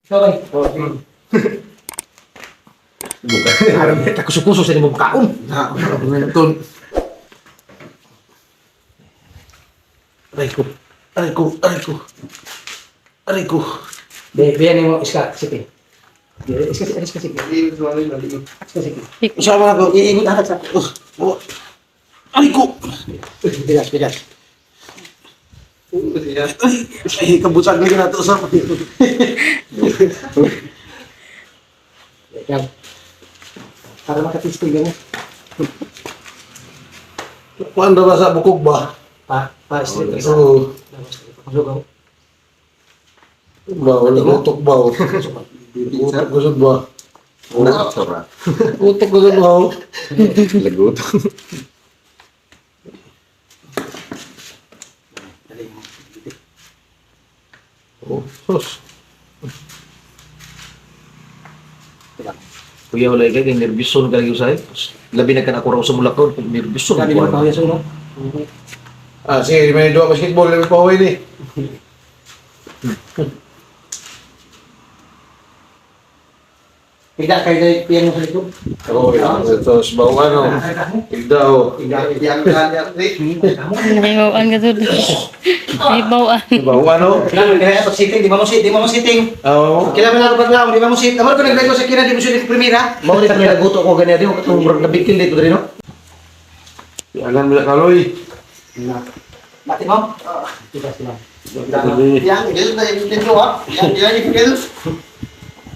Okay. Buka. Aram kita kusukuso sa imong kaon. Ha, ngayon. Aray ko. Aray ko. Aray ko. Aray ko. Biyan mo iska sige. Iska sige. Iska sige. Usama na ko. Iingot hatag sa. Oh. Aray ko. Bigas, bigas. Ay, kabutsan na nato sa Yan. Para makatistig ganyan. Kuan ba sa bukog ba? Street isa. Oo. Lugaw. Ba, wala utok ba? Utok gusod ba? Utok gusod ba? Lagot. Oh, sus. Kuya wala kay nerbiso ka gyud say. Labi na kana kuraw sa mulakon, nerbiso Sabi mo kaya sa uno. Ah, sige, may dua basketball lang pa ni. Tidak kayo na piyan mo sa likod. Oh, ito sa bawang ano. Igdaw. May bawaan ka doon. May bawaan. Bawang ano? Kailangan kaya pag sitting, di ba mo sitting? Oo. Kailangan na pag lang, di ba mo sit? Amor ko naglagay sa kina, di mo sitting primera. Mao ni kami naguto ko ganyan di ko katong murag nabikil dito diri no. Alam mo kaloy. Mati mo? Kita sila. Yang itu na yung dito ah. Yang dito.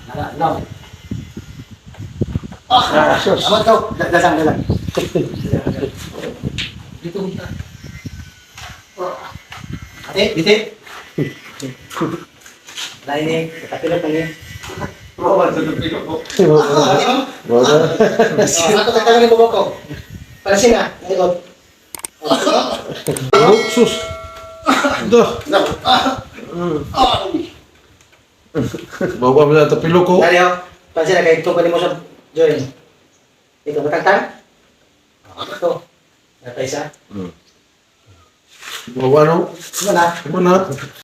Nara. Amat kau, dasang. Dito kita. Dito. Lain ni, tapi lang ni. Wala. Ako tatanggalin mo ko. Para sina, ikot. Oh, sus. Dah. Bawa mo na tapilo ko. Dali ho. Pansin na kay tumpani mo sa join. Ito matangtang. Ito. Natay isa. Bawa no. Ano na? Mana?